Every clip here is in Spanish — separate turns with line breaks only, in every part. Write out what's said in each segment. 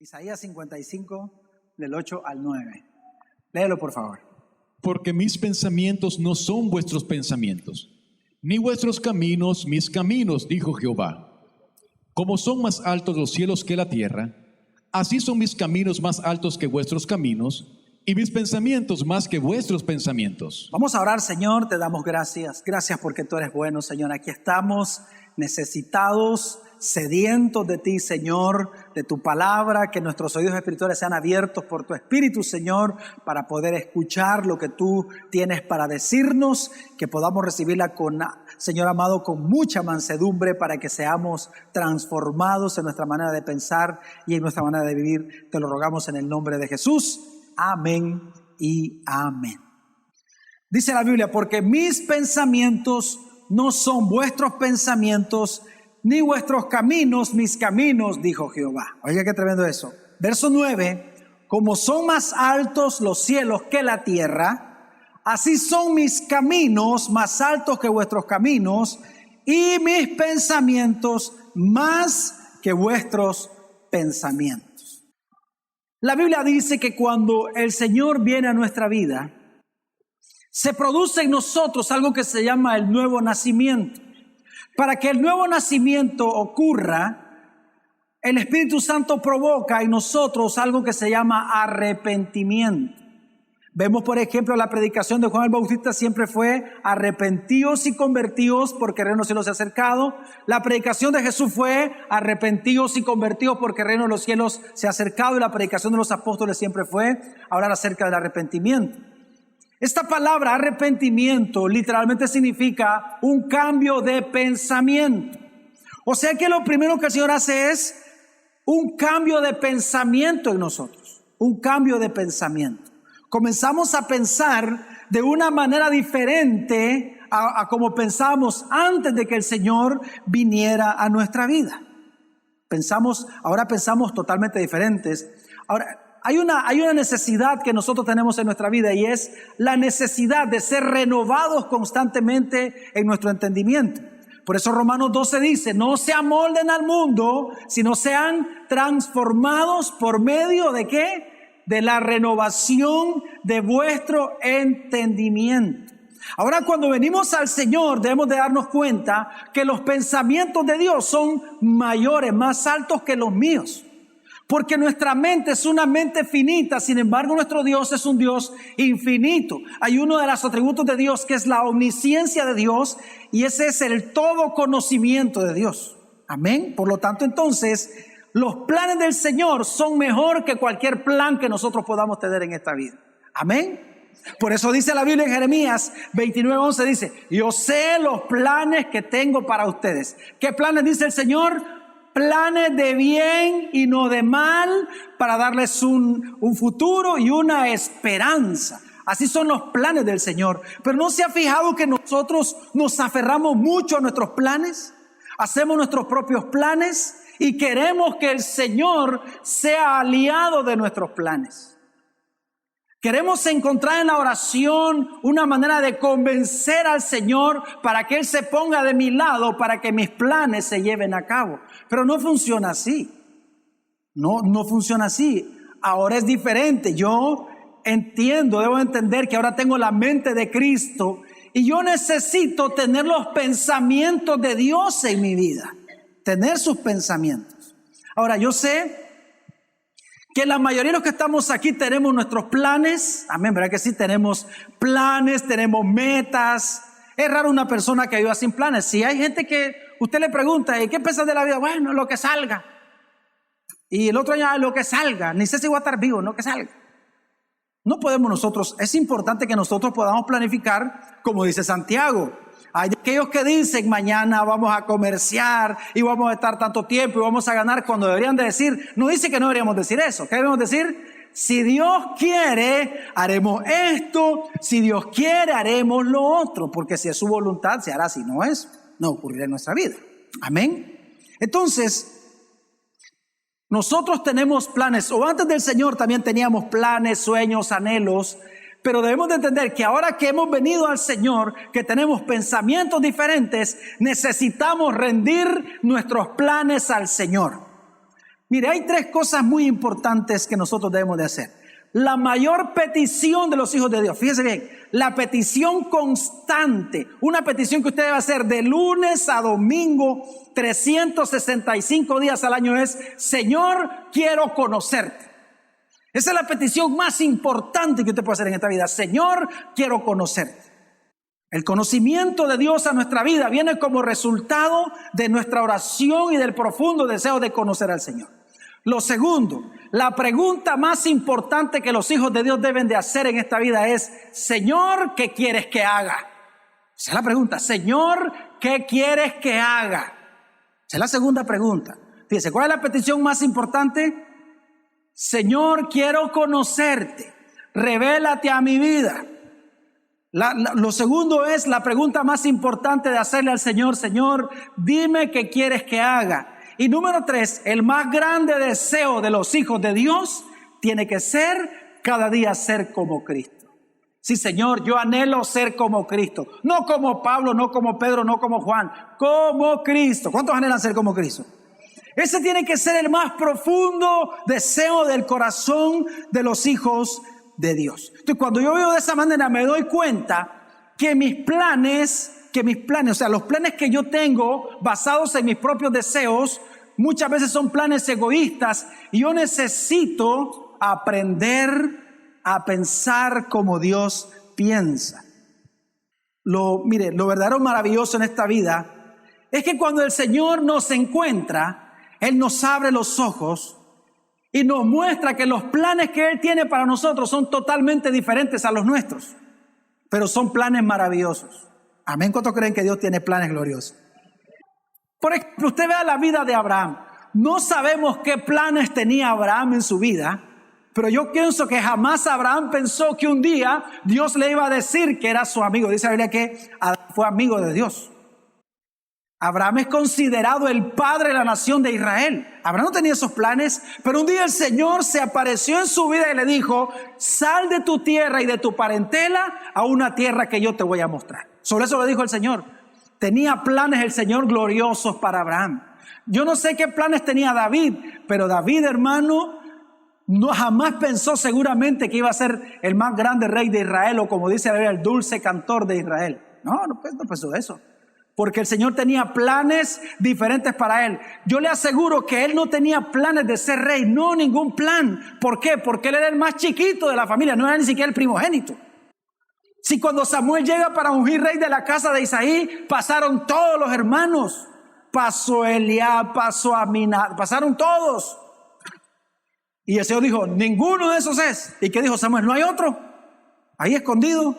Isaías 55, del 8 al 9. Léelo, por favor.
Porque mis pensamientos no son vuestros pensamientos, ni vuestros caminos mis caminos, dijo Jehová. Como son más altos los cielos que la tierra, así son mis caminos más altos que vuestros caminos, y mis pensamientos más que vuestros pensamientos.
Vamos a orar. Señor, te damos gracias. Gracias porque tú eres bueno, Señor. Aquí estamos necesitados, sedientos de ti, Señor, de tu palabra, que nuestros oídos espirituales sean abiertos por tu Espíritu, Señor, para poder escuchar lo que tú tienes para decirnos, que podamos recibirla Señor amado, con mucha mansedumbre, para que seamos transformados en nuestra manera de pensar y en nuestra manera de vivir. Te lo rogamos en el nombre de Jesús. Amén y amén. Dice la Biblia, porque mis pensamientos no son vuestros pensamientos, ni vuestros caminos mis caminos, dijo Jehová. Oiga, qué tremendo eso. Verso 9, como son más altos los cielos que la tierra, así son mis caminos más altos que vuestros caminos, y mis pensamientos más que vuestros pensamientos. La Biblia dice que cuando el Señor viene a nuestra vida, se produce en nosotros algo que se llama el nuevo nacimiento. Para que el nuevo nacimiento ocurra, el Espíritu Santo provoca en nosotros algo que se llama arrepentimiento. Vemos, por ejemplo, la predicación de Juan el Bautista siempre fue arrepentíos y convertíos porque el reino de los cielos se ha acercado. La predicación de Jesús fue arrepentíos y convertíos porque el reino de los cielos se ha acercado. Y la predicación de los apóstoles siempre fue hablar acerca del arrepentimiento. Esta palabra arrepentimiento literalmente significa un cambio de pensamiento. O sea que lo primero que el Señor hace es un cambio de pensamiento en nosotros. Un cambio de pensamiento. Comenzamos a pensar de una manera diferente a como pensábamos antes de que el Señor viniera a nuestra vida. Ahora pensamos totalmente diferentes. Ahora, hay una necesidad que nosotros tenemos en nuestra vida, y es la necesidad de ser renovados constantemente en nuestro entendimiento. Por eso Romanos 12 dice, no se amolden al mundo, sino sean transformados por medio de ¿qué? De la renovación de vuestro entendimiento. Ahora, cuando venimos al Señor, debemos de darnos cuenta que los pensamientos de Dios son mayores, más altos que los míos. Porque nuestra mente es una mente finita, sin embargo nuestro Dios es un Dios infinito. Hay uno de los atributos de Dios que es la omnisciencia de Dios, y ese es el todo conocimiento de Dios. Amén. Por lo tanto, entonces, los planes del Señor son mejor que cualquier plan que nosotros podamos tener en esta vida. Amén. Por eso dice la Biblia en Jeremías 29:11, dice, yo sé los planes que tengo para ustedes. ¿Qué planes dice el Señor? Planes de bien y no de mal, para darles un futuro y una esperanza. Así son los planes del Señor. Pero ¿no se ha fijado que nosotros nos aferramos mucho a nuestros planes? Hacemos nuestros propios planes y queremos que el Señor sea aliado de nuestros planes. Queremos encontrar en la oración una manera de convencer al Señor para que Él se ponga de mi lado, para que mis planes se lleven a cabo. Pero no funciona así. No funciona así. Ahora es diferente. Yo debo entender que ahora tengo la mente de Cristo y yo necesito tener los pensamientos de Dios en mi vida. Tener sus pensamientos. Ahora, yo sé que la mayoría de los que estamos aquí tenemos nuestros planes. Amén, ¿verdad que sí? Tenemos planes, tenemos metas. Es raro una persona que viva sin planes. Si hay gente que usted le pregunta, ¿y qué piensas de la vida? Bueno, lo que salga. Y el otro año, lo que salga. Ni sé si voy a estar vivo, lo que salga. No podemos nosotros, es importante que nosotros podamos planificar, como dice Santiago. Hay aquellos que dicen, mañana vamos a comerciar y vamos a estar tanto tiempo y vamos a ganar, cuando deberían de decir, no dice que no deberíamos decir eso. ¿Qué debemos decir? Si Dios quiere, haremos esto. Si Dios quiere, haremos lo otro. Porque si es su voluntad, se hará. Si no es, no ocurrirá en nuestra vida. Amén. Entonces, nosotros tenemos planes, o antes del Señor también teníamos planes, sueños, anhelos. Pero debemos de entender que ahora que hemos venido al Señor, que tenemos pensamientos diferentes, necesitamos rendir nuestros planes al Señor. Mire, hay tres cosas muy importantes que nosotros debemos de hacer. La mayor petición de los hijos de Dios, fíjese bien, la petición constante, una petición que usted debe hacer de lunes a domingo, 365 días al año es: Señor, quiero conocerte. Esa es la petición más importante que usted puede hacer en esta vida. Señor, quiero conocerte. El conocimiento de Dios a nuestra vida viene como resultado de nuestra oración y del profundo deseo de conocer al Señor. Lo segundo, la pregunta más importante que los hijos de Dios deben de hacer en esta vida es: Señor, ¿qué quieres que haga? Esa es la pregunta. Señor, ¿qué quieres que haga? Esa es la segunda pregunta. Fíjese, ¿cuál es la petición más importante? Señor, quiero conocerte. Revélate a mi vida. Lo segundo es la pregunta más importante de hacerle al Señor: Señor, dime qué quieres que haga. Y número 3, el más grande deseo de los hijos de Dios tiene que ser cada día ser como Cristo. Sí, Señor, yo anhelo ser como Cristo. No como Pablo, no como Pedro, no como Juan. Como Cristo. ¿Cuántos anhelan ser como Cristo? Ese tiene que ser el más profundo deseo del corazón de los hijos de Dios. Entonces, cuando yo veo de esa manera, me doy cuenta que mis planes, o sea, los planes que yo tengo basados en mis propios deseos, muchas veces son planes egoístas, y yo necesito aprender a pensar como Dios piensa. Mire, lo verdadero maravilloso en esta vida es que cuando el Señor nos encuentra, Él nos abre los ojos y nos muestra que los planes que Él tiene para nosotros son totalmente diferentes a los nuestros, pero son planes maravillosos. Amén. ¿Cuántos creen que Dios tiene planes gloriosos? Por ejemplo, usted vea la vida de Abraham. No sabemos qué planes tenía Abraham en su vida, pero yo pienso que jamás Abraham pensó que un día Dios le iba a decir que era su amigo. Dice la Biblia que Abraham fue amigo de Dios. Abraham es considerado el padre de la nación de Israel. Abraham no tenía esos planes, pero un día el Señor se apareció en su vida y le dijo: sal de tu tierra y de tu parentela a una tierra que yo te voy a mostrar. Sobre eso le dijo el Señor. Tenía planes el Señor gloriosos para Abraham. Yo no sé qué planes tenía David, pero David, hermano, no jamás pensó seguramente que iba a ser el más grande rey de Israel, o como dice la Biblia, el dulce cantor de Israel. No pensó eso. Porque el Señor tenía planes diferentes para él. Yo le aseguro que él no tenía planes de ser rey. No, ningún plan. ¿Por qué? Porque él era el más chiquito de la familia. No era ni siquiera el primogénito. Si cuando Samuel llega para ungir rey de la casa de Isaí, pasaron todos los hermanos. Pasó Eliab, pasó Aminadab, pasaron todos. Y el Señor dijo: ninguno de esos es. ¿Y qué dijo Samuel? No hay otro. Ahí escondido.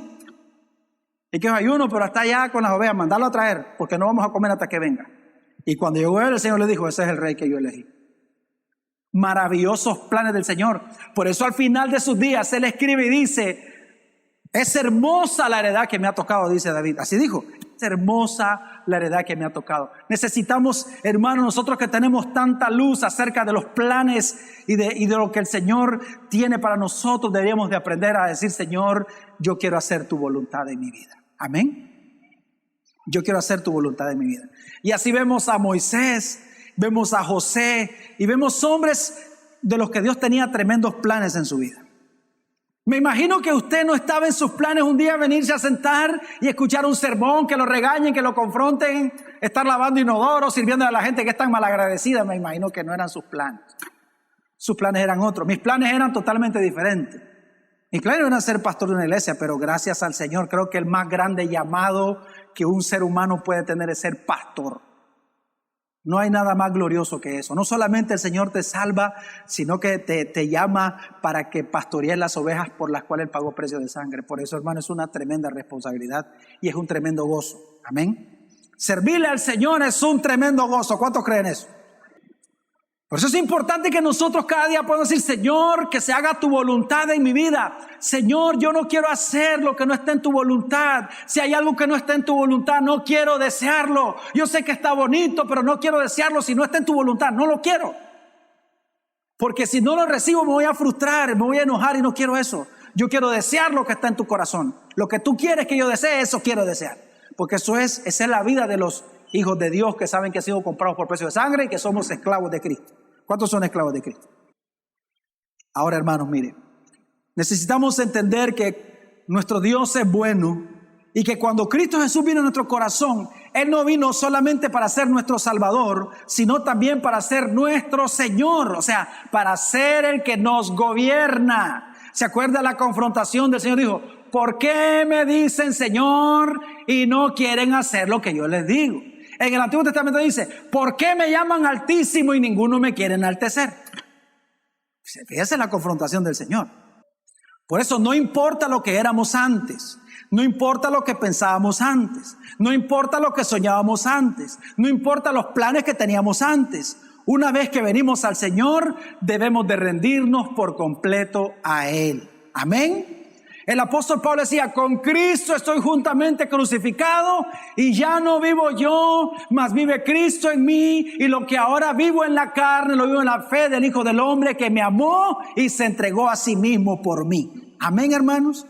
Y que hay uno, pero está allá con las ovejas, mandarlo a traer, porque no vamos a comer hasta que venga. Y cuando llegó él, el Señor le dijo: ese es el rey que yo elegí. Maravillosos planes del Señor. Por eso al final de sus días él escribe y dice: es hermosa la heredad que me ha tocado, dice David. Así dijo: es hermosa la heredad que me ha tocado. Necesitamos, hermanos, nosotros que tenemos tanta luz acerca de los planes y de lo que el Señor tiene para nosotros, deberíamos de aprender a decir: Señor, yo quiero hacer tu voluntad en mi vida. Amén. Yo quiero hacer tu voluntad en mi vida. Y así vemos a Moisés, vemos a José y vemos hombres de los que Dios tenía tremendos planes en su vida. Me imagino que usted no estaba en sus planes un día venirse a sentar y escuchar un sermón, que lo regañen, que lo confronten, estar lavando inodoros, sirviendo a la gente que es tan malagradecida. Me imagino que no eran sus planes. Sus planes eran otros. Mis planes eran totalmente diferentes. Mis planes eran ser pastor de una iglesia, pero gracias al Señor creo que el más grande llamado que un ser humano puede tener es ser pastor. No hay nada más glorioso que eso. No solamente el Señor te salva, sino que te llama para que pastorees las ovejas por las cuales Él pagó precio de sangre. Por eso, hermano, es una tremenda responsabilidad y es un tremendo gozo. Amén. Servirle al Señor es un tremendo gozo. ¿Cuántos creen eso? Por eso es importante que nosotros cada día podamos decir: Señor, que se haga tu voluntad en mi vida. Señor, yo no quiero hacer lo que no está en tu voluntad. Si hay algo que no está en tu voluntad, no quiero desearlo. Yo sé que está bonito, pero no quiero desearlo. Si no está en tu voluntad, no lo quiero. Porque si no lo recibo, me voy a frustrar, me voy a enojar, y no quiero eso. Yo quiero desear lo que está en tu corazón. Lo que tú quieres que yo desee, eso quiero desear. Porque esa es la vida de los hijos de Dios que saben que han sido comprados por precio de sangre y que somos esclavos de Cristo. ¿Cuántos son esclavos de Cristo? Ahora, hermanos, miren, necesitamos entender que nuestro Dios es bueno y que cuando Cristo Jesús vino a nuestro corazón, Él no vino solamente para ser nuestro Salvador, sino también para ser nuestro Señor, o sea, para ser el que nos gobierna. ¿Se acuerda la confrontación del Señor? Dijo, ¿por qué me dicen Señor y no quieren hacer lo que yo les digo? En el Antiguo Testamento dice, ¿por qué me llaman Altísimo y ninguno me quiere enaltecer? Fíjese la confrontación del Señor. Por eso no importa lo que éramos antes, no importa lo que pensábamos antes, no importa lo que soñábamos antes, no importa los planes que teníamos antes. Una vez que venimos al Señor, debemos de rendirnos por completo a Él. Amén. El apóstol Pablo decía, con Cristo estoy juntamente crucificado y ya no vivo yo, mas vive Cristo en mí, y lo que ahora vivo en la carne, lo vivo en la fe del Hijo del Hombre que me amó y se entregó a sí mismo por mí. Amén, hermanos.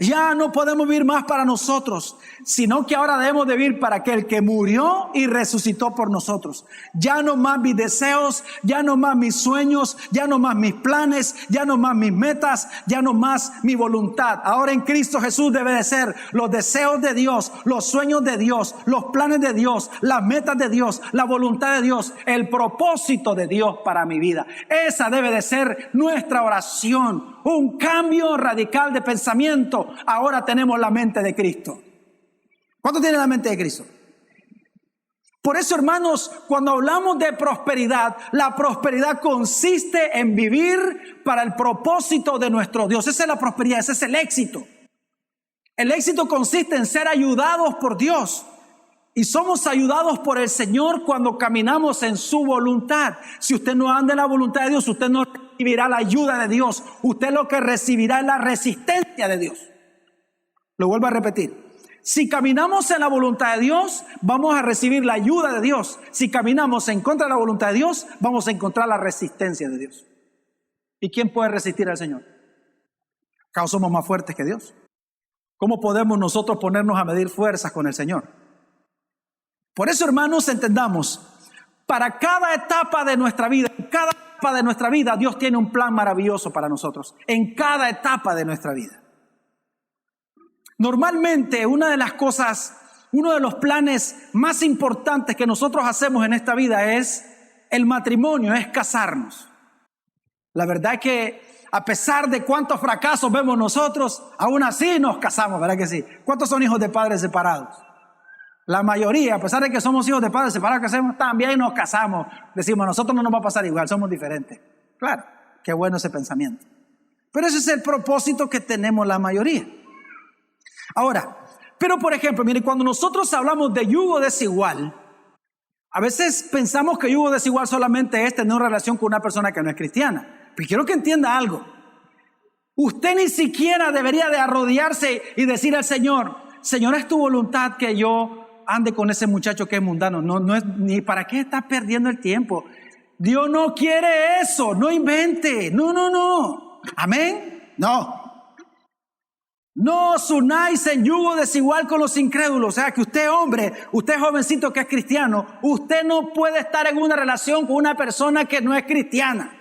Ya no podemos vivir más para nosotros, sino que ahora debemos de vivir para aquel que murió y resucitó por nosotros. Ya no más mis deseos, ya no más mis sueños, ya no más mis planes, ya no más mis metas, ya no más mi voluntad. Ahora en Cristo Jesús debe de ser los deseos de Dios, los sueños de Dios, los planes de Dios, las metas de Dios, la voluntad de Dios, el propósito de Dios para mi vida. Esa debe de ser nuestra oración. Un cambio radical de pensamiento. Ahora tenemos la mente de Cristo. ¿Cuántos tienen la mente de Cristo? Por eso, hermanos, cuando hablamos de prosperidad, la prosperidad consiste en vivir para el propósito de nuestro Dios. Esa es la prosperidad, ese es el éxito. El éxito consiste en ser ayudados por Dios. Y somos ayudados por el Señor cuando caminamos en su voluntad. Si usted no anda en la voluntad de Dios, usted no recibirá la ayuda de Dios. Usted lo que recibirá es la resistencia de Dios. Lo vuelvo a repetir. Si caminamos en la voluntad de Dios, vamos a recibir la ayuda de Dios. Si caminamos en contra de la voluntad de Dios, vamos a encontrar la resistencia de Dios. ¿Y quién puede resistir al Señor? ¿Acaso somos más fuertes que Dios? ¿Cómo podemos nosotros ponernos a medir fuerzas con el Señor? Por eso, hermanos, entendamos, para cada etapa de nuestra vida, Dios tiene un plan maravilloso para nosotros. En cada etapa de nuestra vida. Normalmente, uno de los planes más importantes que nosotros hacemos en esta vida es el matrimonio, es casarnos. La verdad es que a pesar de cuántos fracasos vemos nosotros, aún así nos casamos, ¿verdad que sí? ¿Cuántos son hijos de padres separados? La mayoría, a pesar de que somos hijos de padres separados, que hacemos, también nos casamos. Decimos, a nosotros no nos va a pasar igual, somos diferentes. Claro, qué bueno ese pensamiento. Pero ese es el propósito que tenemos la mayoría. Ahora, pero por ejemplo, mire, cuando nosotros hablamos de yugo desigual, a veces pensamos que yugo desigual solamente es tener una relación con una persona que no es cristiana. Pero quiero que entienda algo. Usted ni siquiera debería de arrodillarse y decir al Señor, Señor, es tu voluntad que yo ande con ese muchacho que es mundano. No es, ni para qué estás perdiendo el tiempo. Dios no quiere eso, no invente. No. Amén. No os unáis en yugo desigual con los incrédulos. O sea, que usted hombre, usted jovencito que es cristiano, usted no puede estar en una relación con una persona que no es cristiana.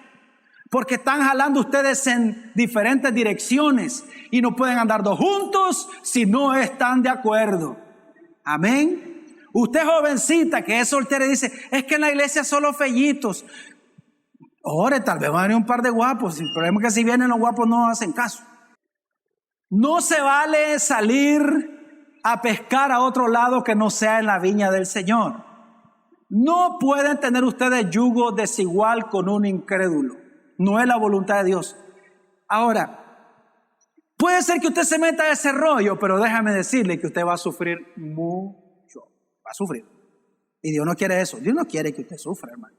Porque están jalando ustedes en diferentes direcciones y no pueden andar dos juntos si no están de acuerdo. Amén. Usted jovencita que es soltera y dice, es que en la iglesia solo fellitos. Ore, tal vez van a venir un par de guapos. El problema es que si vienen los guapos no hacen caso. No se vale salir a pescar a otro lado que no sea en la viña del Señor. No pueden tener ustedes yugo desigual con un incrédulo. No es la voluntad de Dios. Ahora, puede ser que usted se meta a ese rollo, pero déjame decirle que usted va a sufrir mucho. Va a sufrir. Y Dios no quiere eso. Dios no quiere que usted sufra, hermano.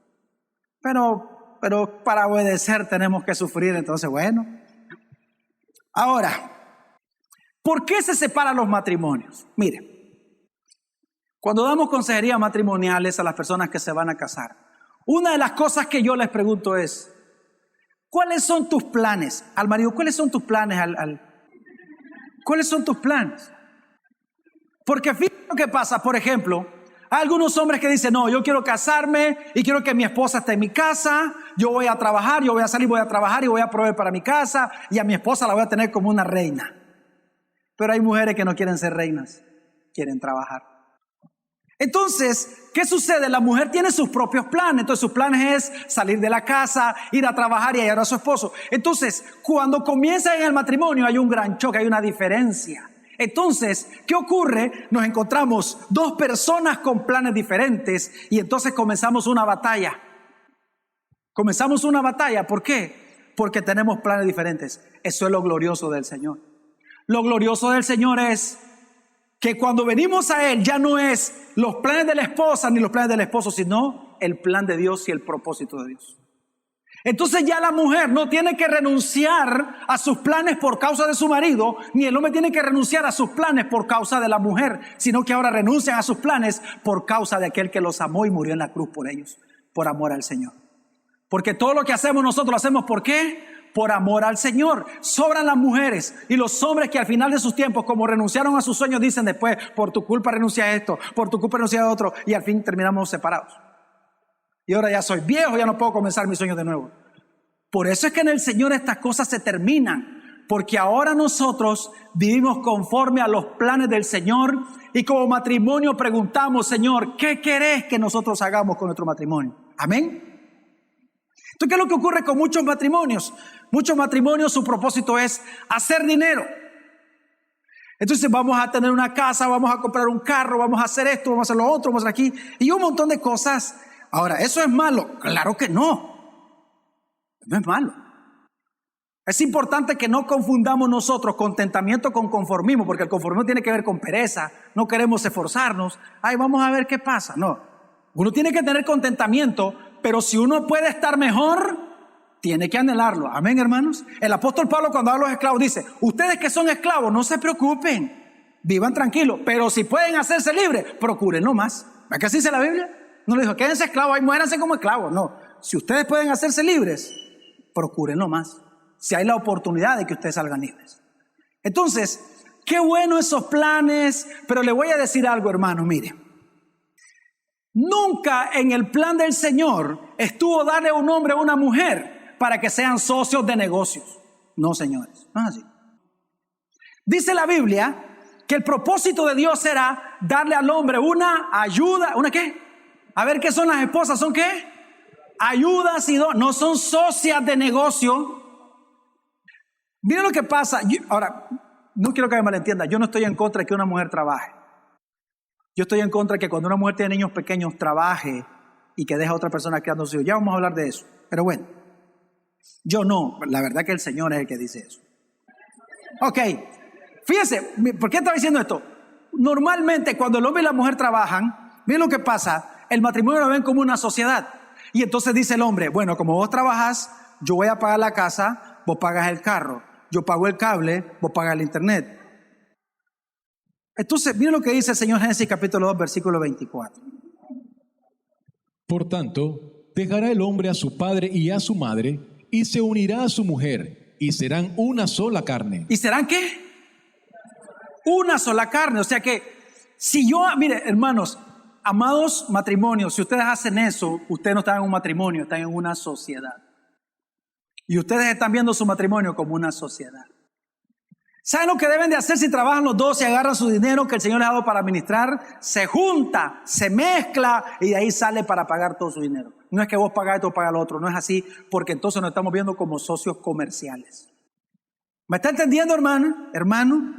Pero para obedecer tenemos que sufrir, entonces bueno. Ahora, ¿por qué se separan los matrimonios? Mire, cuando damos consejería matrimoniales a las personas que se van a casar, una de las cosas que yo les pregunto es, ¿cuáles son tus planes? Al marido, ¿cuáles son tus planes? ¿Cuáles son tus planes? Porque fíjate lo que pasa, por ejemplo, Hay algunos hombres que dicen, no, yo quiero casarme y quiero que mi esposa esté en mi casa, yo voy a trabajar, yo voy a salir, voy a trabajar y voy a proveer para mi casa y a mi esposa la voy a tener como una reina. Pero hay mujeres que no quieren ser reinas, quieren trabajar. Entonces, ¿qué sucede? La mujer tiene sus propios planes. Entonces sus planes es salir de la casa, ir a trabajar y hallar a su esposo. Entonces, cuando comienza en el matrimonio hay un gran choque, hay una diferencia. Entonces, ¿qué ocurre? Nos encontramos dos personas con planes diferentes y entonces comenzamos una batalla. Comenzamos una batalla, ¿por qué? Porque tenemos planes diferentes. Eso es lo glorioso del Señor. Lo glorioso del Señor es que cuando venimos a Él ya no es los planes de la esposa ni los planes del esposo, sino el plan de Dios y el propósito de Dios. Entonces ya la mujer no tiene que renunciar a sus planes por causa de su marido, ni el hombre tiene que renunciar a sus planes por causa de la mujer, sino que ahora renuncian a sus planes por causa de aquel que los amó y murió en la cruz por ellos, por amor al Señor. Porque todo lo que hacemos nosotros lo hacemos ¿por qué? Por amor al Señor. Sobran las mujeres y los hombres que al final de sus tiempos, como renunciaron a sus sueños, dicen después, por tu culpa renuncié a esto, por tu culpa renuncié a otro, y al fin terminamos separados. Y ahora ya soy viejo, ya no puedo comenzar mis sueños de nuevo. Por eso es que en el Señor estas cosas se terminan, porque ahora nosotros vivimos conforme a los planes del Señor y como matrimonio preguntamos, Señor, ¿qué querés que nosotros hagamos con nuestro matrimonio? Amén. Entonces, ¿qué es lo que ocurre con muchos matrimonios? Muchos matrimonios, su propósito es hacer dinero. Entonces vamos a tener una casa, vamos a comprar un carro, vamos a hacer esto, vamos a hacer lo otro, vamos a hacer aquí y un montón de cosas. Ahora, ¿eso es malo? Claro que no. No es malo. Es importante que no confundamos nosotros contentamiento con conformismo, porque el conformismo tiene que ver con pereza. No queremos esforzarnos. Ay, vamos a ver qué pasa. No. Uno tiene que tener contentamiento, pero si uno puede estar mejor, tiene que anhelarlo. Amén, hermanos. El apóstol Pablo, cuando habla a los esclavos, dice: ustedes que son esclavos, no se preocupen, vivan tranquilos, pero si pueden hacerse libres, procúrenlo más. ¿Ves que así dice la Biblia? No le dijo, quédense esclavos, ahí muéranse como esclavos. No, si ustedes pueden hacerse libres, procúrenlo más, si hay la oportunidad de que ustedes salgan libres. Entonces, qué bueno esos planes, pero le voy a decir algo, hermano, mire. Nunca en el plan del Señor estuvo darle a un hombre o a una mujer para que sean socios de negocios. No, señores, no es así. Dice la Biblia que el propósito de Dios era darle al hombre una ayuda, ¿una qué? A ver, ¿qué son las esposas? ¿Son qué? Ayudas y no son socias de negocio. Miren lo que pasa. Ahora, no quiero que me malentienda. Yo no estoy en contra de que una mujer trabaje. Yo estoy en contra de que cuando una mujer tiene niños pequeños trabaje y que deja a otra persona criando a sus hijos. Ya vamos a hablar de eso. Pero bueno, yo no. La verdad que el Señor es el que dice eso. Ok, fíjense, ¿por qué estaba diciendo esto? Normalmente cuando el hombre y la mujer trabajan, miren lo que pasa. El matrimonio lo ven como una sociedad. Y entonces dice el hombre, bueno, como vos trabajas, yo voy a pagar la casa, vos pagas el carro, yo pago el cable, vos pagas el internet. Entonces, miren lo que dice el Señor Génesis capítulo 2, versículo 24.
Por tanto, dejará el hombre a su padre y a su madre, y se unirá a su mujer, y serán una sola carne.
¿Y serán qué? Una sola carne. O sea que, si yo, mire, hermanos, amados matrimonios, si ustedes hacen eso, ustedes no están en un matrimonio, están en una sociedad. Y ustedes están viendo su matrimonio como una sociedad. ¿Saben lo que deben de hacer si trabajan los dos y agarran su dinero que el Señor les ha dado para administrar? Se junta, se mezcla y de ahí sale para pagar todo su dinero. No es que vos pagas esto o pagas lo otro, no es así, porque entonces nos estamos viendo como socios comerciales. ¿Me está entendiendo, hermano? Hermano,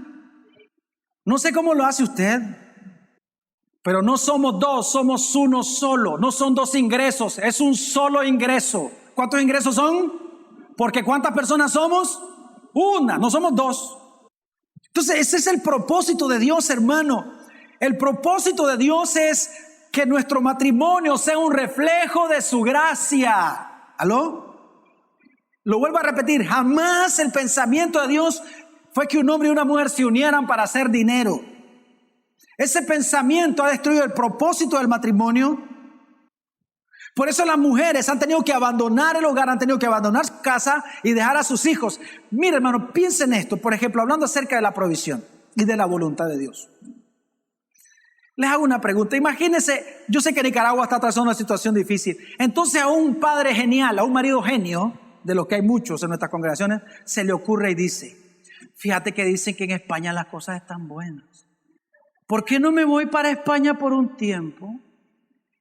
no sé cómo lo hace usted, pero no somos dos, somos uno solo. No son dos ingresos, es un solo ingreso. ¿Cuántos ingresos son? Porque ¿cuántas personas somos? Una, no somos dos. Entonces ese es el propósito de Dios, hermano. El propósito de Dios es que nuestro matrimonio sea un reflejo de su gracia. ¿Aló? Lo vuelvo a repetir, jamás el pensamiento de Dios fue que un hombre y una mujer se unieran para hacer dinero. Ese pensamiento ha destruido el propósito del matrimonio. Por eso las mujeres han tenido que abandonar el hogar, han tenido que abandonar su casa y dejar a sus hijos. Mire, hermano, piensen esto, por ejemplo, hablando acerca de la provisión y de la voluntad de Dios. Les hago una pregunta. Imagínense, yo sé que Nicaragua está atravesando una situación difícil. Entonces a un padre genial, a un marido genio, de los que hay muchos en nuestras congregaciones, se le ocurre y dice, fíjate que dicen que en España las cosas están buenas. ¿Por qué no me voy para España por un tiempo?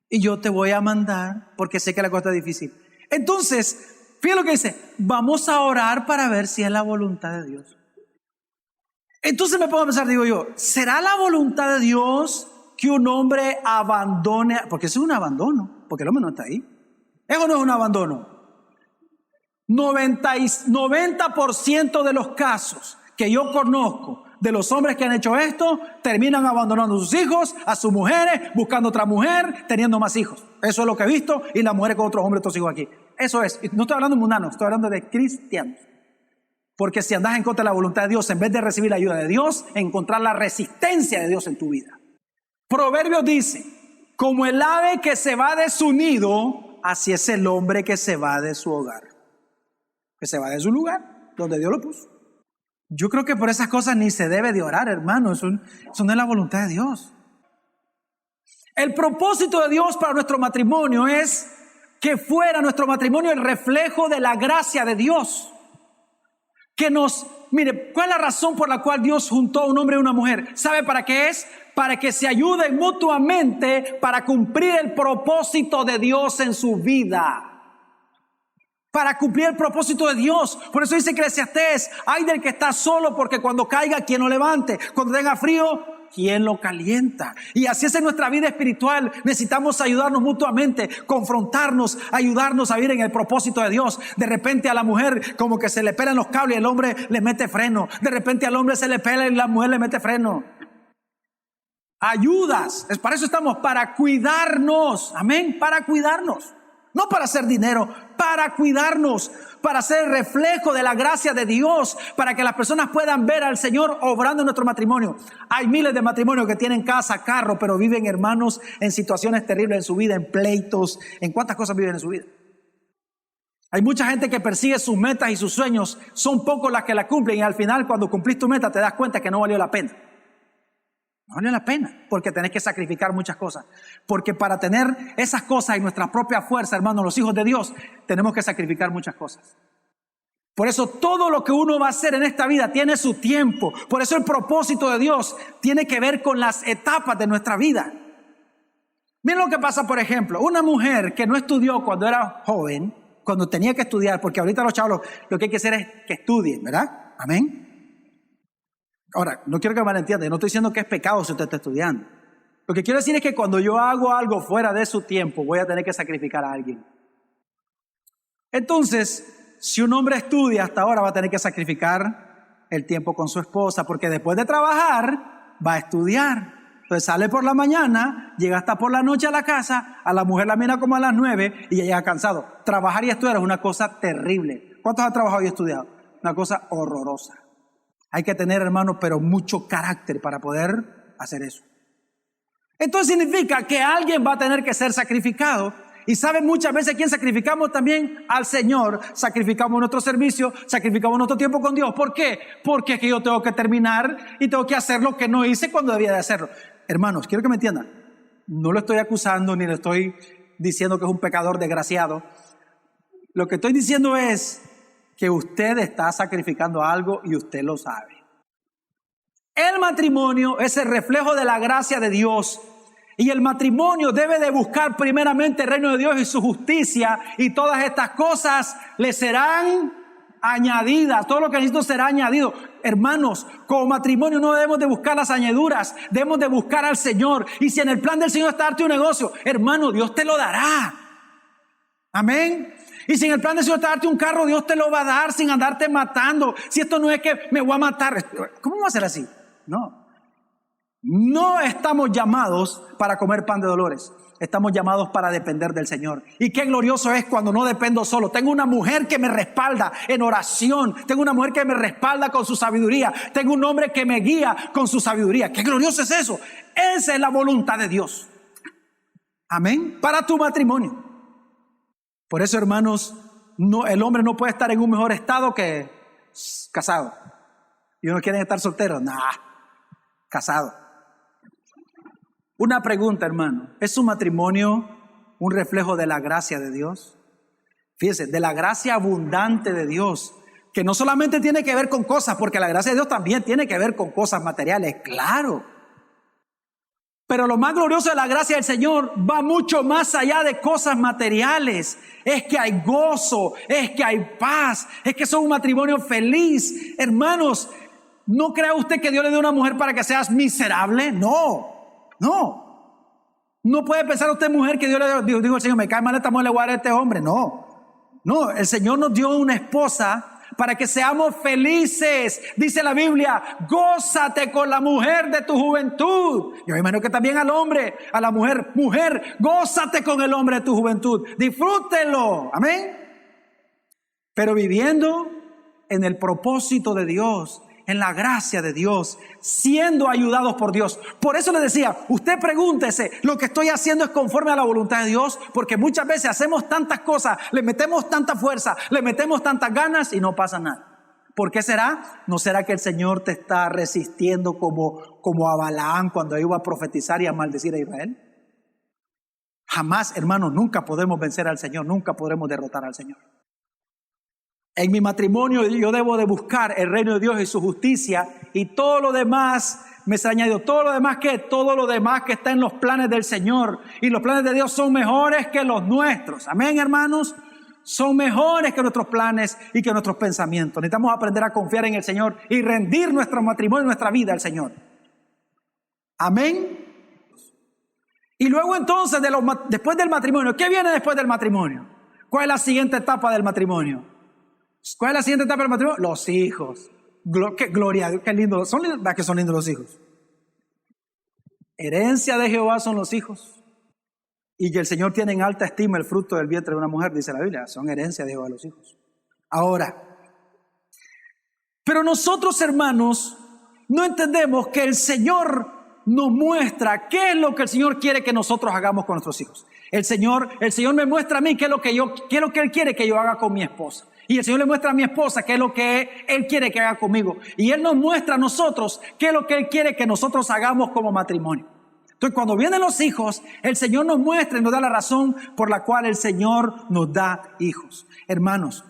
Y yo te voy a mandar, porque sé que la cosa es difícil. Entonces, fíjate lo que dice, vamos a orar para ver si es la voluntad de Dios. Entonces me pongo a pensar, digo yo, ¿será la voluntad de Dios que un hombre abandone? Porque eso es un abandono, porque el hombre no está ahí. ¿Eso no es un abandono? 90% de los casos que yo conozco de los hombres que han hecho esto, terminan abandonando a sus hijos, a sus mujeres, buscando otra mujer, teniendo más hijos. Eso es lo que he visto, y las mujeres con otros hombres, otros hijos aquí. Eso es. No estoy hablando de mundanos, estoy hablando de cristianos. Porque si andas en contra de la voluntad de Dios, en vez de recibir la ayuda de Dios, encontrar la resistencia de Dios en tu vida. Proverbios dice, como el ave que se va de su nido, así es el hombre que se va de su hogar. Que se va de su lugar, donde Dios lo puso. Yo creo que por esas cosas ni se debe de orar, hermano. Eso no es la voluntad de Dios. El propósito de Dios para nuestro matrimonio es que fuera nuestro matrimonio el reflejo de la gracia de Dios. Mire, ¿cuál es la razón por la cual Dios juntó a un hombre y una mujer? ¿Sabe para qué es? Para que se ayuden mutuamente para cumplir el propósito de Dios en su vida. Para cumplir el propósito de Dios. Por eso dice Eclesiastés, ay del que está solo, porque cuando caiga, ¿quién lo levante? Cuando tenga frío, ¿quién lo calienta? Y así es en nuestra vida espiritual. Necesitamos ayudarnos mutuamente, confrontarnos, ayudarnos a vivir en el propósito de Dios. De repente a la mujer como que se le pelan los cables y el hombre le mete freno. De repente al hombre se le pela y la mujer le mete freno. Ayudas. Para eso estamos, para cuidarnos. Amén, para cuidarnos. No para hacer dinero, para cuidarnos, para ser el reflejo de la gracia de Dios, para que las personas puedan ver al Señor obrando en nuestro matrimonio. Hay miles de matrimonios que tienen casa, carro, pero viven, hermanos, en situaciones terribles en su vida, en pleitos, en cuántas cosas viven en su vida. Hay mucha gente que persigue sus metas y sus sueños, son pocos las que la cumplen, y al final cuando cumplís tu meta te das cuenta que no valió la pena. No vale la pena, porque tenés que sacrificar muchas cosas. Porque para tener esas cosas y nuestra propia fuerza, hermanos, los hijos de Dios, tenemos que sacrificar muchas cosas. Por eso todo lo que uno va a hacer en esta vida tiene su tiempo. Por eso el propósito de Dios tiene que ver con las etapas de nuestra vida. Miren lo que pasa, por ejemplo, una mujer que no estudió cuando era joven, cuando tenía que estudiar, porque ahorita los chavos lo que hay que hacer es que estudien, ¿verdad? Amén. Ahora, no quiero que me malentiendan, no estoy diciendo que es pecado si usted está estudiando. Lo que quiero decir es que cuando yo hago algo fuera de su tiempo, voy a tener que sacrificar a alguien. Entonces, si un hombre estudia hasta ahora, va a tener que sacrificar el tiempo con su esposa, porque después de trabajar, va a estudiar. Entonces sale por la mañana, llega hasta por la noche a la casa, a la mujer la mira como a las 9 y ya llega cansado. Trabajar y estudiar es una cosa terrible. ¿Cuántos han trabajado y estudiado? Una cosa horrorosa. Hay que tener, hermanos, pero mucho carácter para poder hacer eso. Entonces significa que alguien va a tener que ser sacrificado. Y saben muchas veces a quién sacrificamos también, al Señor. Sacrificamos nuestro servicio, sacrificamos nuestro tiempo con Dios. ¿Por qué? Porque es que yo tengo que terminar y tengo que hacer lo que no hice cuando debía de hacerlo. Hermanos, quiero que me entiendan. No lo estoy acusando ni le estoy diciendo que es un pecador desgraciado. Lo que estoy diciendo es que usted está sacrificando algo y usted lo sabe. El matrimonio es el reflejo de la gracia de Dios, y el matrimonio debe de buscar primeramente el reino de Dios y su justicia, y todas estas cosas le serán añadidas. Todo lo que necesito será añadido. Hermanos, como matrimonio no debemos de buscar las añadiduras, debemos de buscar al Señor. Y si en el plan del Señor está darte un negocio, hermano, Dios te lo dará. Amén. Y si en el plan del Señor está darte un carro, Dios te lo va a dar sin andarte matando. Si esto no es que me voy a matar, ¿cómo va a ser así? No. No estamos llamados para comer pan de dolores. Estamos llamados para depender del Señor. Y qué glorioso es cuando no dependo solo. Tengo una mujer que me respalda en oración. Tengo una mujer que me respalda con su sabiduría. Tengo un hombre que me guía con su sabiduría. Qué glorioso es eso. Esa es la voluntad de Dios. Amén. Para tu matrimonio. Por eso, hermanos, el hombre no puede estar en un mejor estado que casado. ¿Y uno quiere estar soltero? Nah, casado. Una pregunta, hermano. ¿Es su matrimonio un reflejo de la gracia de Dios? Fíjese, de la gracia abundante de Dios, que no solamente tiene que ver con cosas, porque la gracia de Dios también tiene que ver con cosas materiales, claro. Pero lo más glorioso de la gracia del Señor va mucho más allá de cosas materiales. Es que hay gozo, es que hay paz, es que son un matrimonio feliz. Hermanos, ¿no cree usted que Dios le dio una mujer para que seas miserable? No, no. No puede pensar usted, mujer, que Dios le dio, dijo el Señor, me cae mal esta mujer, le voy a dar a este hombre. No, no, el Señor nos dio una esposa para que seamos felices. Dice la Biblia, gózate con la mujer de tu juventud. Yo me imagino que también al hombre, a la mujer, mujer, gózate con el hombre de tu juventud. Disfrútenlo. Amén. Pero viviendo en el propósito de Dios, en la gracia de Dios, siendo ayudados por Dios. Por eso le decía, usted pregúntese, ¿lo que estoy haciendo es conforme a la voluntad de Dios? Porque muchas veces hacemos tantas cosas, le metemos tanta fuerza, le metemos tantas ganas y no pasa nada. ¿Por qué será? ¿No será que el Señor te está resistiendo como a Balaam cuando iba a profetizar y a maldecir a Israel? Jamás, hermanos, nunca podemos vencer al Señor, nunca podremos derrotar al Señor. En mi matrimonio yo debo de buscar el reino de Dios y su justicia, y todo lo demás me será añadido. Todo lo demás que está en los planes del Señor, y los planes de Dios son mejores que los nuestros. Amén, hermanos. Son mejores que nuestros planes y que nuestros pensamientos. Necesitamos aprender a confiar en el Señor y rendir nuestro matrimonio y nuestra vida al Señor. Amén. Y luego entonces, después del matrimonio, ¿qué viene después del matrimonio? ¿Cuál es la siguiente etapa del matrimonio? ¿Cuál es la siguiente etapa del matrimonio? Los hijos. Qué gloria a Dios, qué lindo. ¿Verdad que son lindos los hijos? Herencia de Jehová son los hijos. Y que el Señor tiene en alta estima el fruto del vientre de una mujer, dice la Biblia. Son herencia de Jehová los hijos. Ahora, pero nosotros, hermanos, no entendemos que el Señor nos muestra qué es lo que el Señor quiere que nosotros hagamos con nuestros hijos. El Señor me muestra a mí qué es lo que Él quiere que yo haga con mi esposa. Y el Señor le muestra a mi esposa qué es lo que Él quiere que haga conmigo. Y Él nos muestra a nosotros qué es lo que Él quiere que nosotros hagamos como matrimonio. Entonces, cuando vienen los hijos, el Señor nos muestra y nos da la razón por la cual el Señor nos da hijos. Hermanos,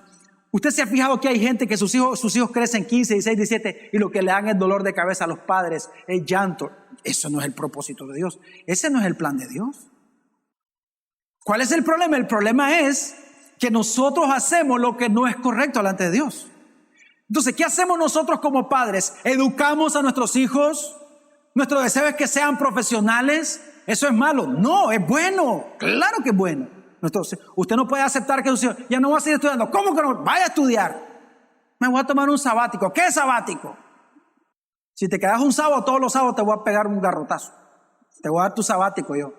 ¿usted se ha fijado que hay gente que sus hijos crecen 15, 16, 17 y lo que le dan es dolor de cabeza a los padres, es llanto? Eso no es el propósito de Dios. Ese no es el plan de Dios. ¿Cuál es el problema? El problema es que nosotros hacemos lo que no es correcto delante de Dios. Entonces, ¿qué hacemos nosotros como padres? ¿Educamos a nuestros hijos? ¿Nuestro deseo es que sean profesionales? ¿Eso es malo? No, es bueno. Claro que es bueno. Usted no puede aceptar que su hijo ya no va a seguir estudiando. ¿Cómo que no? Vaya a estudiar. Me voy a tomar un sabático. ¿Qué es sabático? Si te quedas un sábado, todos los sábados te voy a pegar un garrotazo. Te voy a dar tu sabático yo.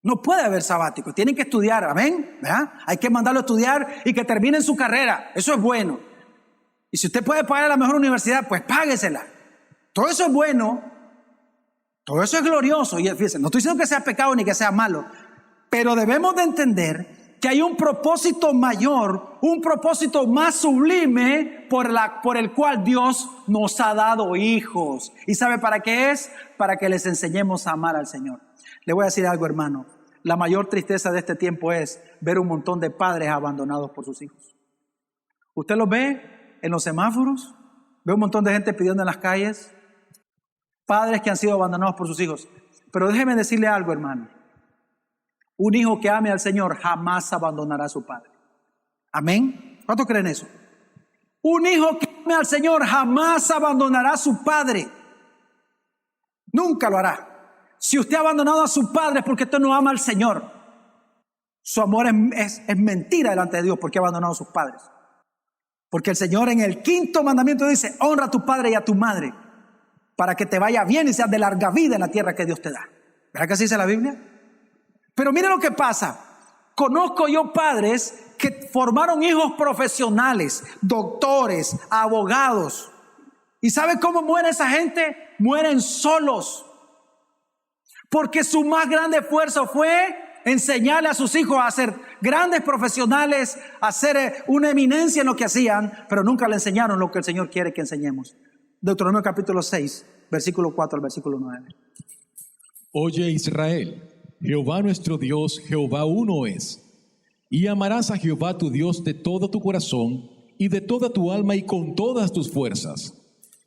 No puede haber sabático, tienen que estudiar, amén, ¿verdad? Hay que mandarlo a estudiar y que terminen su carrera, eso es bueno. Y si usted puede pagar la mejor universidad, pues páguesela. Todo eso es bueno, todo eso es glorioso. Y fíjense, no estoy diciendo que sea pecado ni que sea malo, pero debemos de entender que hay un propósito mayor, un propósito más sublime por el cual Dios nos ha dado hijos. ¿Y sabe para qué es? Para que les enseñemos a amar al Señor. Le voy a decir algo, hermano. La mayor tristeza de este tiempo es ver un montón de padres abandonados por sus hijos. ¿Usted los ve en los semáforos? ¿Ve un montón de gente pidiendo en las calles? Padres que han sido abandonados por sus hijos. Pero déjeme decirle algo, hermano. Un hijo que ame al Señor jamás abandonará a su padre. ¿Amén? ¿Cuántos creen eso? Un hijo que ame al Señor jamás abandonará a su padre. Nunca lo hará. Si usted ha abandonado a su padre es porque usted no ama al Señor. Su amor es mentira delante de Dios porque ha abandonado a sus padres. Porque el Señor en el 5º mandamiento dice: honra a tu padre y a tu madre para que te vaya bien y seas de larga vida en la tierra que Dios te da. ¿Verdad que así dice la Biblia? Pero mire lo que pasa. Conozco yo padres que formaron hijos profesionales, doctores, abogados. ¿Y sabe cómo muere esa gente? Mueren solos. Porque su más grande esfuerzo fue enseñarle a sus hijos a ser grandes profesionales, a ser una eminencia en lo que hacían, pero nunca le enseñaron lo que el Señor quiere que enseñemos. Deuteronomio capítulo 6, versículo 4 al versículo 9.
Oye Israel, Jehová nuestro Dios, Jehová uno es. Y amarás a Jehová tu Dios de todo tu corazón y de toda tu alma y con todas tus fuerzas.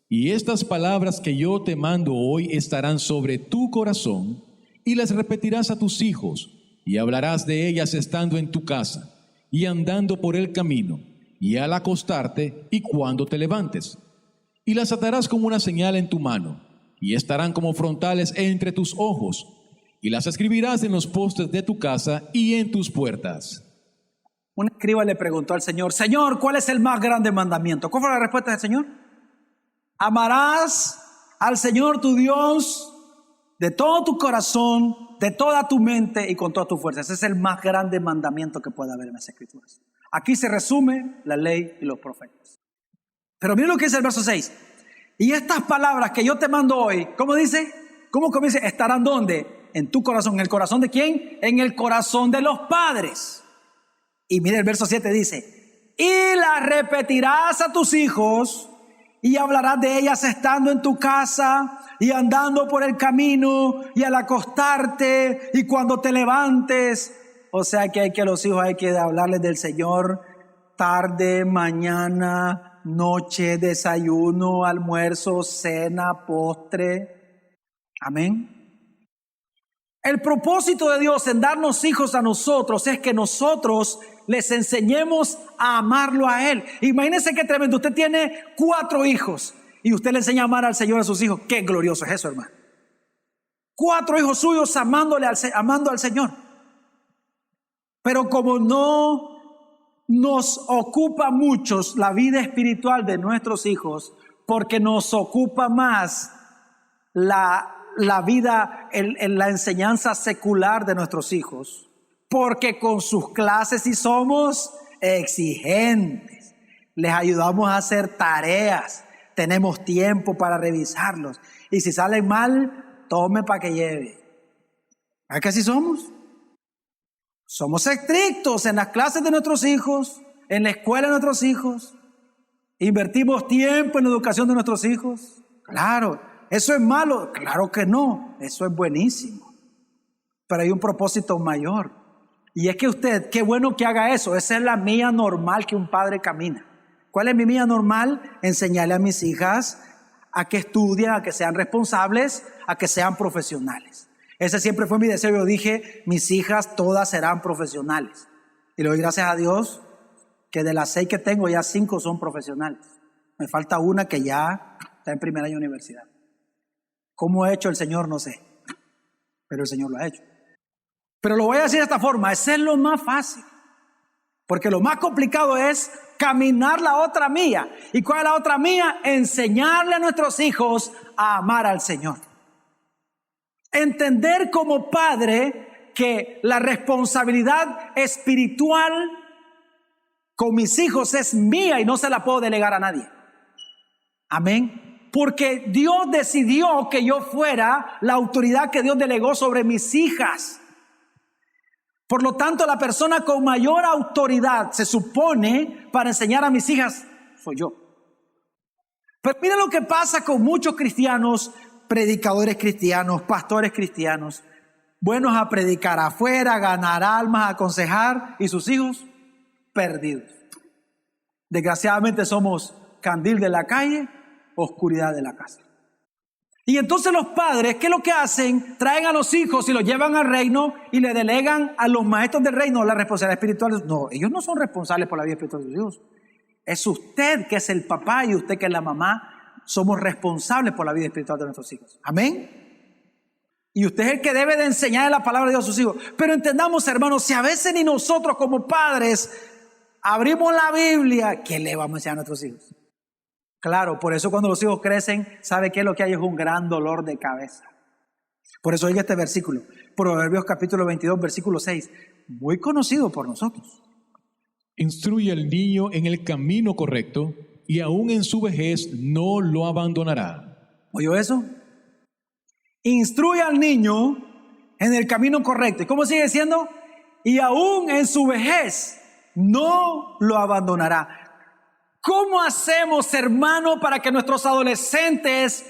Y estas palabras que yo te mando hoy estarán sobre tu corazón, y las repetirás a tus hijos, y hablarás de ellas estando en tu casa, y andando por el camino, y al acostarte, y cuando te levantes. Y las atarás como una señal en tu mano, y estarán como frontales entre tus ojos, y las escribirás en los postes de tu casa y en tus puertas.
Un escriba le preguntó al Señor, Señor, ¿cuál es el más grande mandamiento? ¿Cuál fue la respuesta del Señor? Amarás al Señor tu Dios de todo tu corazón, de toda tu mente y con todas tus fuerzas. Ese es el más grande mandamiento que puede haber en las Escrituras. Aquí se resume la ley y los profetas. Pero miren lo que dice el verso 6. Y estas palabras que yo te mando hoy, ¿cómo dice? ¿Cómo dice? ¿Estarán dónde? En tu corazón. ¿En el corazón de quién? En el corazón de los padres. Y mire el verso 7 dice, y las repetirás a tus hijos y hablarás de ellas estando en tu casa y andando por el camino y al acostarte y cuando te levantes. O sea que los hijos hay que hablarles del Señor tarde, mañana, noche, desayuno, almuerzo, cena, postre. Amén. El propósito de Dios en darnos hijos a nosotros es que nosotros les enseñemos a amarlo a Él. Imagínense qué tremendo. Usted tiene 4 hijos y usted le enseña a amar al Señor a sus hijos. Qué glorioso es eso, hermano. 4 hijos suyos amando al Señor. Pero como no nos ocupa mucho la vida espiritual de nuestros hijos, porque nos ocupa más la vida, la enseñanza secular de nuestros hijos, porque con sus clases sí somos exigentes, les ayudamos a hacer tareas, tenemos tiempo para revisarlos, y si salen mal, tome para que lleve. ¿A qué así somos? Somos estrictos en las clases de nuestros hijos, en la escuela de nuestros hijos, invertimos tiempo en la educación de nuestros hijos. Claro, ¿eso es malo? Claro que no, eso es buenísimo. Pero hay un propósito mayor. Y es que usted, qué bueno que haga eso. Esa es la mía normal que un padre camina. ¿Cuál es mi mía normal? Enseñarle a mis hijas a que estudien, a que sean responsables, a que sean profesionales. Ese siempre fue mi deseo. Yo dije, mis hijas todas serán profesionales. Y le doy gracias a Dios que de las 6 que tengo, ya 5 son profesionales. Me falta una que ya está en primer año de universidad. ¿Cómo ha hecho el Señor? No sé. Pero el Señor lo ha hecho. Pero lo voy a decir de esta forma, ese es lo más fácil. Porque lo más complicado es caminar la otra mía. ¿Y cuál es la otra mía? Enseñarle a nuestros hijos a amar al Señor. Entender como padre que la responsabilidad espiritual con mis hijos es mía y no se la puedo delegar a nadie. Amén. Porque Dios decidió que yo fuera la autoridad que Dios delegó sobre mis hijas. Por lo tanto, la persona con mayor autoridad se supone para enseñar a mis hijas soy yo. Pero mira lo que pasa con muchos cristianos, predicadores cristianos, pastores cristianos, buenos a predicar afuera, a ganar almas, a aconsejar, y sus hijos perdidos. Desgraciadamente somos candil de la calle, oscuridad de la casa. Y entonces los padres, ¿qué es lo que hacen? Traen a los hijos y los llevan al reino y le delegan a los maestros del reino la responsabilidad espiritual. No, ellos no son responsables por la vida espiritual de sus hijos. Es usted que es el papá y usted que es la mamá. Somos responsables por la vida espiritual de nuestros hijos. Amén. Y usted es el que debe de enseñar la palabra de Dios a sus hijos. Pero entendamos, hermanos, si a veces ni nosotros como padres abrimos la Biblia, ¿qué le vamos a enseñar a nuestros hijos? Claro, por eso cuando los hijos crecen, ¿sabe qué es lo que hay? Es un gran dolor de cabeza. Por eso oiga este versículo, Proverbios capítulo 22, versículo 6, muy conocido por nosotros.
Instruye al niño en el camino correcto, y aún en su vejez no lo abandonará.
¿Oyó eso? Instruye al niño en el camino correcto. ¿Y cómo sigue diciendo? Y aún en su vejez no lo abandonará. ¿Cómo hacemos, hermano, para que nuestros adolescentes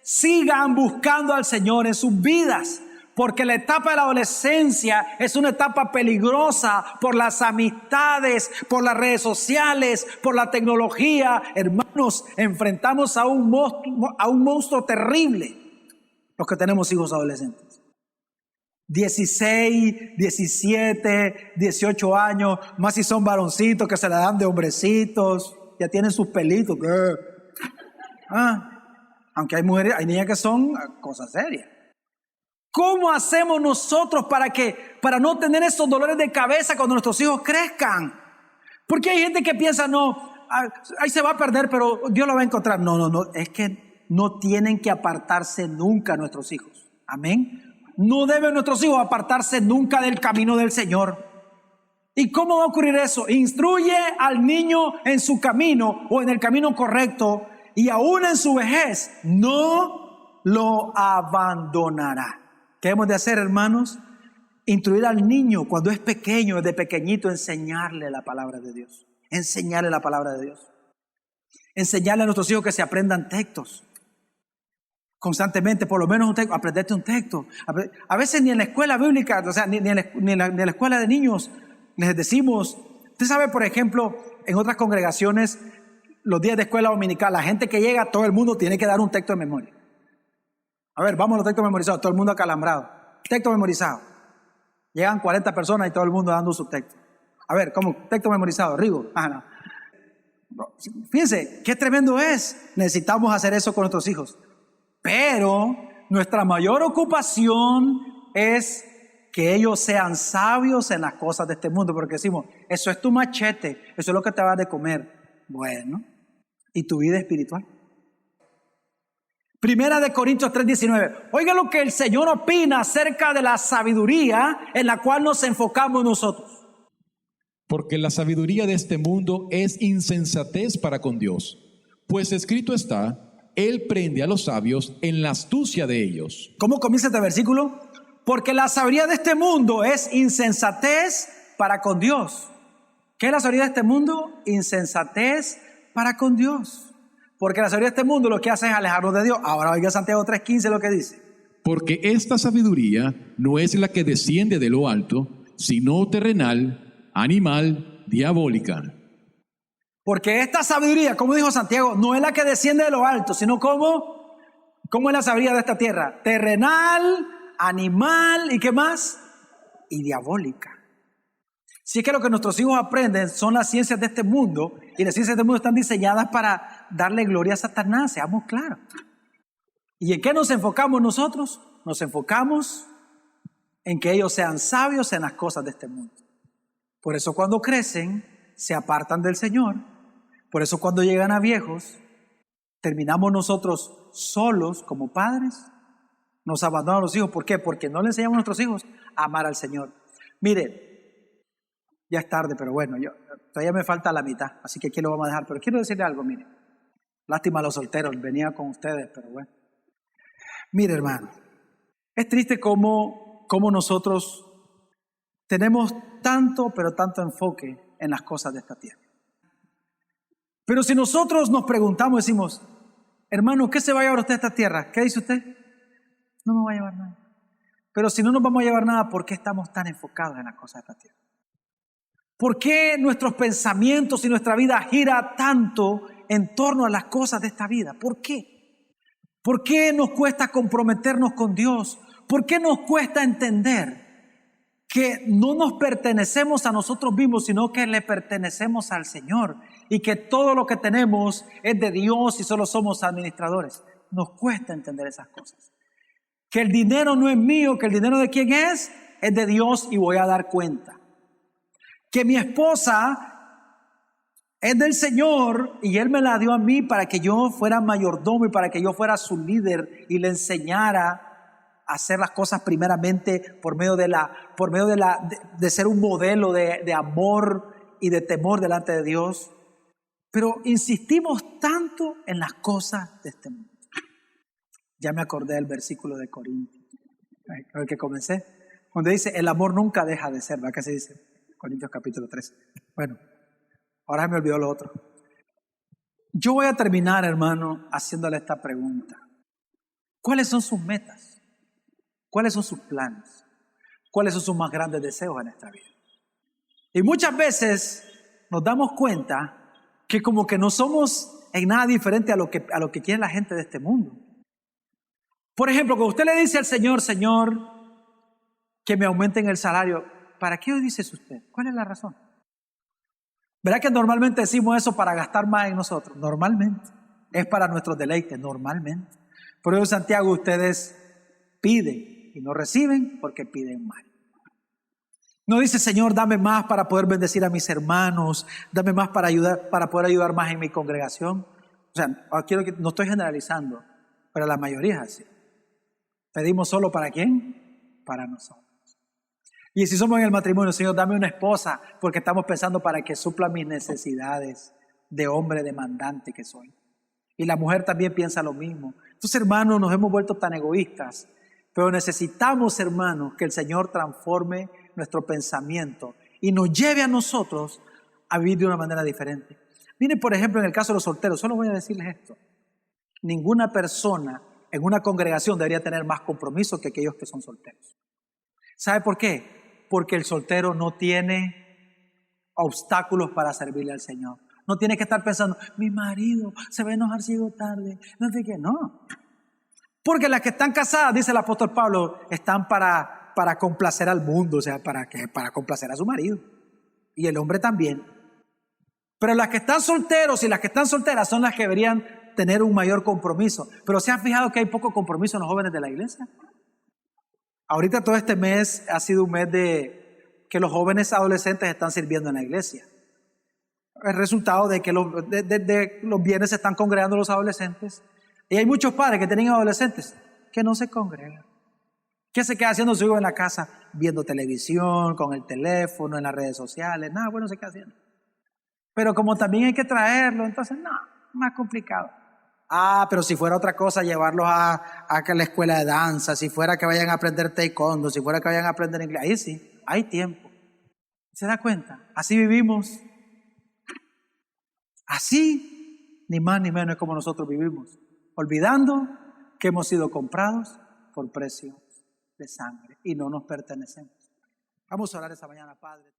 sigan buscando al Señor en sus vidas? Porque la etapa de la adolescencia es una etapa peligrosa por las amistades, por las redes sociales, por la tecnología. Hermanos, enfrentamos a un monstruo terrible los que tenemos hijos adolescentes. 16, 17, 18 años, más si son varoncitos que se la dan de hombrecitos, ya tienen sus pelitos. Aunque hay mujeres, hay niñas que son cosas serias. ¿Cómo hacemos nosotros para no tener esos dolores de cabeza cuando nuestros hijos crezcan? Porque hay gente que piensa, no, ahí se va a perder, pero Dios lo va a encontrar. No, es que no tienen que apartarse nunca nuestros hijos. Amén. No deben nuestros hijos apartarse nunca del camino del Señor. ¿Y cómo va a ocurrir eso? Instruye al niño en su camino o en el camino correcto, y aún en su vejez no lo abandonará. ¿Qué hemos de hacer, hermanos? Instruir al niño cuando es pequeño, desde pequeñito, enseñarle la palabra de Dios. Enseñarle la palabra de Dios. Enseñarle a nuestros hijos que se aprendan textos. Constantemente, por lo menos un texto, aprenderte un texto. A veces ni en la escuela bíblica, o sea, ni en la escuela de niños, les decimos, usted sabe, por ejemplo, en otras congregaciones, los días de escuela dominical, la gente que llega, todo el mundo tiene que dar un texto de memoria. A ver, vamos a los textos memorizados, todo el mundo acalambrado. Texto memorizado. Llegan 40 personas y todo el mundo dando su texto. A ver, ¿cómo? Texto memorizado, Rigo. No. Fíjense, qué tremendo es. Necesitamos hacer eso con nuestros hijos. Pero nuestra mayor ocupación es que ellos sean sabios en las cosas de este mundo. Porque decimos, eso es tu machete, eso es lo que te vas de comer. Bueno, ¿y tu vida espiritual? Primera de Corintios 3:19. Oiga lo que el Señor opina acerca de la sabiduría en la cual nos enfocamos nosotros.
Porque la sabiduría de este mundo es insensatez para con Dios. Pues escrito está, Él prende a los sabios en la astucia de ellos.
¿Cómo comienza este versículo? Porque la sabiduría de este mundo es insensatez para con Dios. ¿Qué es la sabiduría de este mundo? Insensatez para con Dios. Porque la sabiduría de este mundo lo que hace es alejarnos de Dios. Ahora oiga Santiago 3:15 lo que dice.
Porque esta sabiduría no es la que desciende de lo alto, sino terrenal, animal, diabólica.
Porque esta sabiduría, como dijo Santiago, no es la que desciende de lo alto, sino ¿cómo es la sabiduría de esta tierra? Terrenal, animal, ¿y qué más? Y diabólica. Si es que lo que nuestros hijos aprenden son las ciencias de este mundo, y las ciencias de este mundo están diseñadas para darle gloria a Satanás, seamos claros. ¿Y en qué nos enfocamos nosotros? Nos enfocamos en que ellos sean sabios en las cosas de este mundo. Por eso cuando crecen, se apartan del Señor. Por eso cuando llegan a viejos, terminamos nosotros solos como padres. Nos abandonan los hijos. ¿Por qué? Porque no le enseñamos a nuestros hijos a amar al Señor. Mire, ya es tarde, pero bueno, todavía me falta la mitad, así que aquí lo vamos a dejar. Pero quiero decirle algo, mire. Lástima a los solteros, venía con ustedes, pero bueno. Mire, hermano, es triste cómo nosotros tenemos tanto, pero tanto enfoque en las cosas de esta tierra. Pero si nosotros nos preguntamos, decimos, hermano, ¿qué se va a llevar usted a esta tierra? ¿Qué dice usted? No me va a llevar nada. Pero si no nos vamos a llevar nada, ¿por qué estamos tan enfocados en las cosas de esta tierra? ¿Por qué nuestros pensamientos y nuestra vida gira tanto en torno a las cosas de esta vida? ¿Por qué? ¿Por qué nos cuesta comprometernos con Dios? ¿Por qué nos cuesta entender que no nos pertenecemos a nosotros mismos, sino que le pertenecemos al Señor? Y que todo lo que tenemos es de Dios y solo somos administradores. Nos cuesta entender esas cosas. Que el dinero no es mío, que el dinero de quién es de Dios y voy a dar cuenta. Que mi esposa es del Señor y Él me la dio a mí para que yo fuera mayordomo y para que yo fuera su líder y le enseñara a hacer las cosas primeramente por medio de ser un modelo de amor y de temor delante de Dios. Pero insistimos tanto en las cosas de este mundo. Ya me acordé del versículo de Corintios, con el que comencé, donde dice, el amor nunca deja de ser, ¿verdad que se dice? Corintios capítulo 3. Bueno, ahora me olvidó lo otro. Yo voy a terminar, hermano, haciéndole esta pregunta. ¿Cuáles son sus metas? ¿Cuáles son sus planes? ¿Cuáles son sus más grandes deseos en esta vida? Y muchas veces nos damos cuenta que como que no somos en nada diferente a lo que quiere la gente de este mundo. Por ejemplo, cuando usted le dice al Señor, Señor, que me aumenten el salario, ¿para qué dice eso usted? ¿Cuál es la razón? ¿Verdad que normalmente decimos eso para gastar más en nosotros? Normalmente. Es para nuestros deleites, normalmente. Por eso Santiago, ustedes piden y no reciben porque piden mal. No dice, Señor, dame más para poder bendecir a mis hermanos, dame más para poder ayudar más en mi congregación. O sea, no estoy generalizando, pero la mayoría es así. Pedimos solo ¿para quién? Para nosotros. Y si somos en el matrimonio, Señor, dame una esposa, porque estamos pensando para que supla mis necesidades de hombre demandante que soy. Y la mujer también piensa lo mismo. Entonces, hermanos, nos hemos vuelto tan egoístas, pero necesitamos, hermanos, que el Señor transforme nuestro pensamiento y nos lleve a nosotros a vivir de una manera diferente. Miren, por ejemplo, en el caso de los solteros, solo voy a decirles esto. Ninguna persona en una congregación debería tener más compromiso que aquellos que son solteros. ¿Sabe por qué? Porque el soltero no tiene obstáculos para servirle al Señor. No tiene que estar pensando, mi marido se va a enojar si llego tarde. No sé qué, no. Porque las que están casadas, dice el apóstol Pablo, están para complacer al mundo, o sea, para complacer a su marido. Y el hombre también. Pero las que están solteros y las que están solteras son las que deberían tener un mayor compromiso. Pero ¿se han fijado que hay poco compromiso en los jóvenes de la iglesia? Ahorita todo este mes ha sido un mes de que los jóvenes adolescentes están sirviendo en la iglesia. El resultado de que los viernes se están congregando los adolescentes. Y hay muchos padres que tienen adolescentes que no se congregan. ¿Qué se queda haciendo su hijo en la casa? Viendo televisión, con el teléfono, en las redes sociales. Nada bueno se queda haciendo. Pero como también hay que traerlo, entonces no, más complicado. Pero si fuera otra cosa, llevarlos a la escuela de danza, si fuera que vayan a aprender taekwondo, si fuera que vayan a aprender inglés, ahí sí, hay tiempo. ¿Se da cuenta? Así vivimos. Así, ni más ni menos es como nosotros vivimos. Olvidando que hemos sido comprados por precio de sangre y no nos pertenecemos. Vamos a orar esta mañana, Padre.